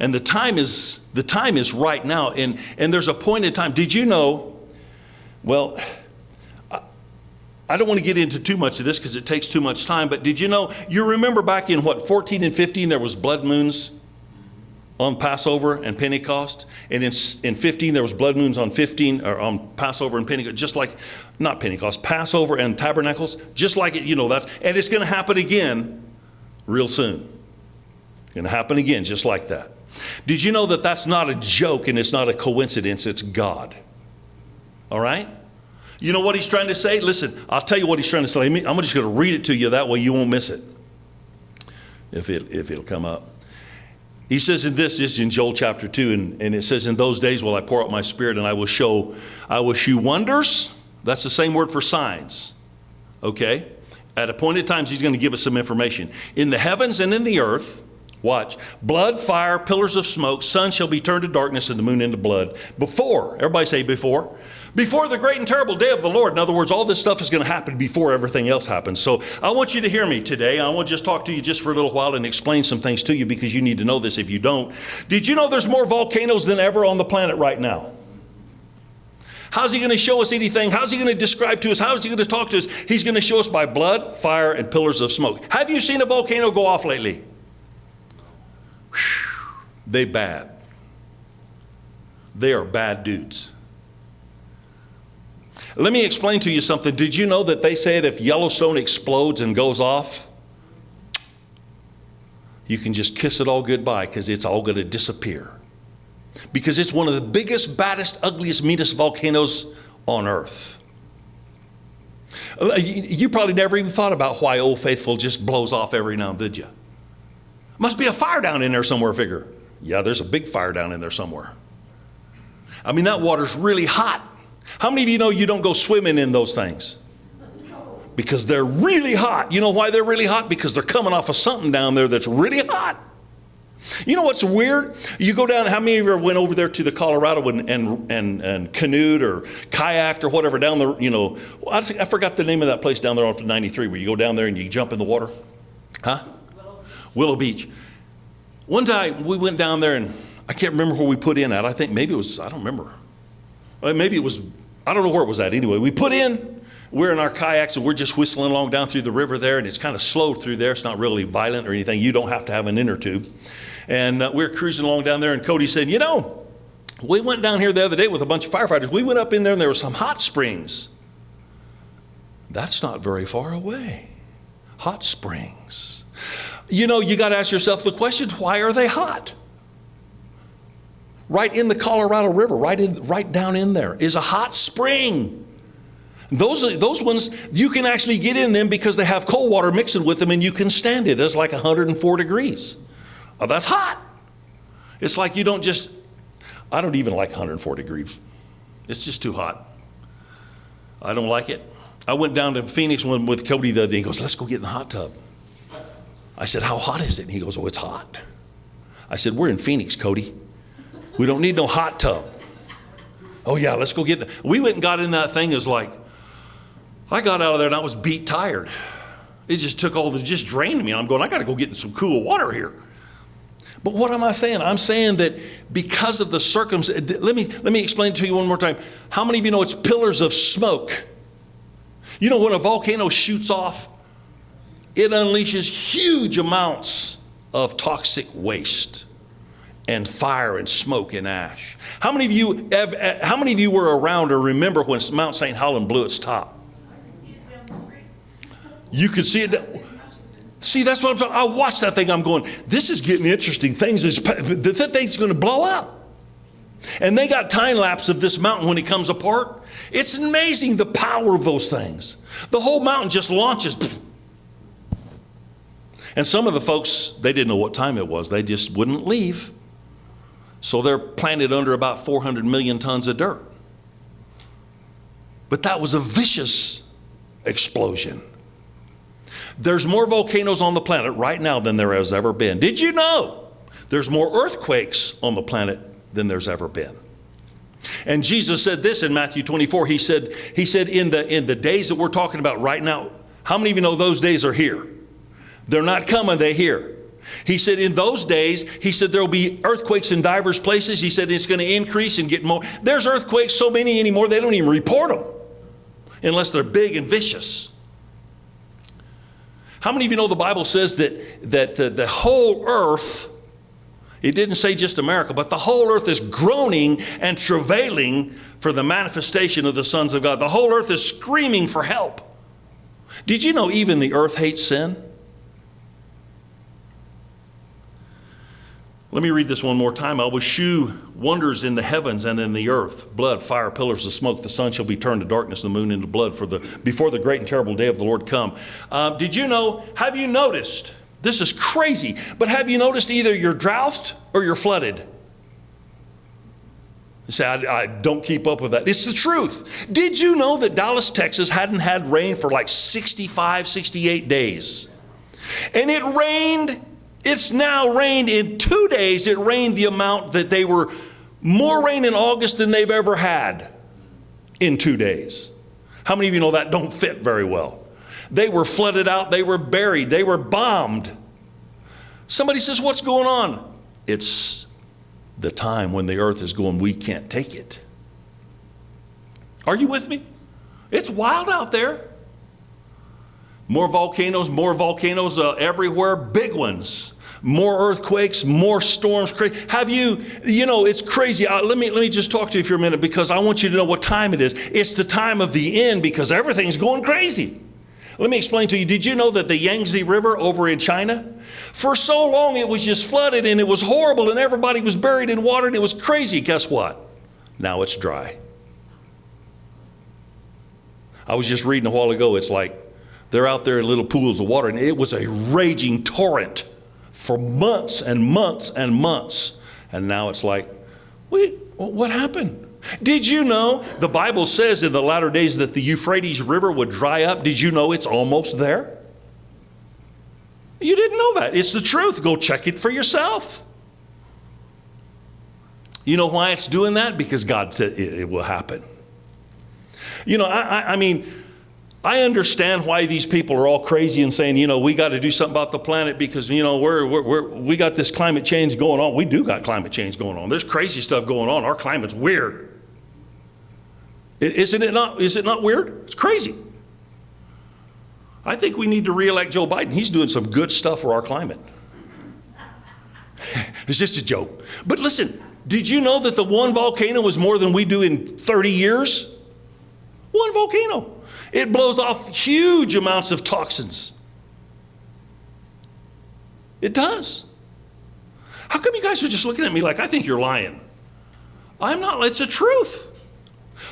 And the time is right now. And there's a point in time. Did you know, well, I don't want to get into too much of this because it takes too much time, but did you know, you remember back in 14 and 15, there was blood moons on Passover and Pentecost, and in 15 there was blood moons on on Passover and Pentecost, just like, not Pentecost, Passover and Tabernacles, just like it, and it's going to happen again real soon. It's going to happen again just like that. Did you know that that's not a joke and it's not a coincidence, it's God? All right? You know what he's trying to say? Listen, I'll tell you what he's trying to say. I'm just going to read it to you, that way you won't miss it, if it'll come up. He says this is in Joel chapter 2, and it says, in those days will I pour out my spirit, and I will shew wonders. That's the same word for signs. Okay? At appointed times, he's going to give us some information. In the heavens and in the earth, watch, blood, fire, pillars of smoke, sun shall be turned to darkness and the moon into blood. Before, everybody say before the great and terrible day of the Lord. In other words, all this stuff is going to happen before everything else happens. So I want you to hear me today. I want to just talk to you just for a little while and explain some things to you, because you need to know this if you don't. Did you know there's more volcanoes than ever on the planet right now? How's he going to show us anything? How's he going to describe to us? How is he going to talk to us? He's going to show us by blood, fire, and pillars of smoke. Have you seen a volcano go off lately? Whew, they bad. They are bad dudes. Let me explain to you something. Did you know that they say that if Yellowstone explodes and goes off, you can just kiss it all goodbye, because it's all going to disappear? Because it's one of the biggest, baddest, ugliest, meanest volcanoes on earth. You probably never even thought about why Old Faithful just blows off every now and then, did you? Must be a fire down in there somewhere, figure. Yeah, there's a big fire down in there somewhere. I mean, that water's really hot. How many of you know you don't go swimming in those things? Because they're really hot. You know why they're really hot? Because they're coming off of something down there that's really hot. You know what's weird? You go down, how many of you went over there to the Colorado and canoed or kayaked or whatever down there, I forgot the name of that place down there off of 93 where you go down there and you jump in the water. Huh? Willow Beach. One time we went down there, and I can't remember where we put in at. I think maybe it was, I don't remember. Maybe it was, I don't know where it was at anyway. We put in, we're in our kayaks, and we're just whistling along down through the river there, and it's kind of slow through there. It's not really violent or anything. You don't have to have an inner tube. And we're cruising along down there, and Cody said, we went down here the other day with a bunch of firefighters. We went up in there, and there were some hot springs. That's not very far away. Hot springs. You got to ask yourself the question, why are they hot? Right in the Colorado River, right down in there is a hot spring. Those ones, you can actually get in them because they have cold water mixing with them, and you can stand it. It's like 104 degrees. Oh, that's hot. It's like I don't even like 104 degrees. It's just too hot. I don't like it. I went down to Phoenix with Cody the other day. He goes, let's go get in the hot tub. I said, how hot is it? And he goes, oh, it's hot. I said, we're in Phoenix, Cody. We don't need no hot tub. Oh yeah, let's go get it. We went and got in that thing. It was like, I got out of there and I was beat tired. It just took just drained me. And I'm going, I got to go get in some cool water here. But what am I saying? I'm saying that because of the circumstances, let me explain it to you one more time. How many of you know it's pillars of smoke? When a volcano shoots off, it unleashes huge amounts of toxic waste and fire and smoke and ash. How many of you were around or remember when Mount St. Helens blew its top? I can see it down the street. You could see it. See, that's what I'm talking. I watched that thing. I'm going, this is getting interesting. That thing's going to blow up. And they got time lapse of this mountain when it comes apart. It's amazing the power of those things. The whole mountain just launches. And some of the folks, they didn't know what time it was. They just wouldn't leave. So they're planted under about 400 million tons of dirt. But that was a vicious explosion. There's more volcanoes on the planet right now than there has ever been. Did you know there's more earthquakes on the planet than there's ever been? And Jesus said this in Matthew 24. He said in the days that we're talking about right now, how many of you know those days are here? They're not coming, they're here. He said in those days, he said there will be earthquakes in divers places. He said it's going to increase and get more. There's earthquakes so many anymore, they don't even report them unless they're big and vicious. How many of you know the Bible says that the whole earth, it didn't say just America, but the whole earth is groaning and travailing for the manifestation of the sons of God. The whole earth is screaming for help. Did you know even the earth hates sin? Let me read this one more time. I will shew wonders in the heavens and in the earth, blood, fire, pillars of smoke. The sun shall be turned to darkness, the moon into blood before the great and terrible day of the Lord come. Did you know, have you noticed, this is crazy, but have you noticed either you're drought or you're flooded? You say, I don't keep up with that. It's the truth. Did you know that Dallas, Texas hadn't had rain for like 65, 68 days? And it rained. It's now rained in 2 days. It rained the amount that they were more rain in August than they've ever had in 2 days. How many of you know that don't fit very well? They were flooded out. They were buried. They were bombed. Somebody says, what's going on? It's the time when the earth is going, we can't take it. Are you with me? It's wild out there. More volcanoes everywhere, big ones. More earthquakes, more storms. Have you know, it's crazy. Let me just talk to you for a minute because I want you to know what time it is. It's the time of the end because everything's going crazy. Let me explain to you. Did you know that the Yangtze River over in China, for so long it was just flooded and it was horrible and everybody was buried in water and it was crazy. Guess what? Now it's dry. I was just reading a while ago. It's like, they're out there in little pools of water, and it was a raging torrent for months and months and months. And now it's like, wait, what happened? Did you know the Bible says in the latter days that the Euphrates River would dry up? Did you know it's almost there? You didn't know that. It's the truth. Go check it for yourself. You know why it's doing that? Because God said it will happen. You know, I mean, I understand why these people are all crazy and saying, you know, we got to do something about the planet because, you know, we got this climate change going on. We do got climate change going on. There's crazy stuff going on. Our climate's weird. Is it not weird? It's crazy. I think we need to re-elect Joe Biden. He's doing some good stuff for our climate. It's just a joke. But listen, did you know that the one volcano was more than we do in 30 years? One volcano. It blows off huge amounts of toxins. It does. How come you guys are just looking at me like I think you're lying? I'm not. It's the truth.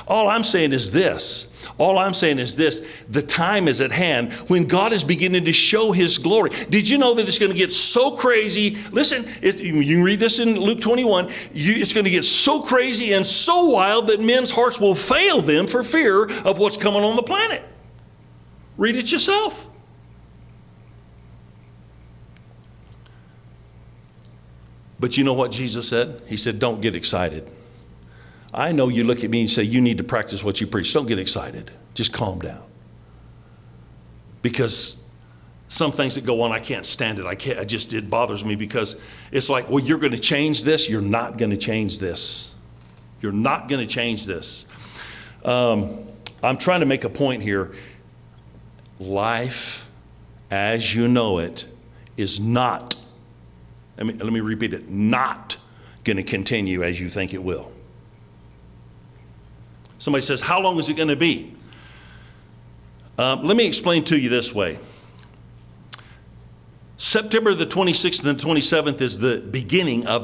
All I'm saying is this. The time is at hand when God is beginning to show his glory. Did you know that it's going to get so crazy? Listen, you can read this in Luke 21. It's going to get so crazy and so wild that men's hearts will fail them for fear of what's coming on the planet. Read it yourself. But you know what Jesus said? He said, don't get excited. I know you look at me and say, you need to practice what you preach. Don't get excited. Just calm down. Because some things that go on, I can't stand it. It bothers me because it's like, well, you're going to change this. You're not going to change this. You're not going to change this. I'm trying to make a point here. Life as you know it is not, let me repeat it, not going to continue as you think it will. Somebody says, how long is it going to be? Let me explain to you this way. September the 26th and the 27th is the beginning of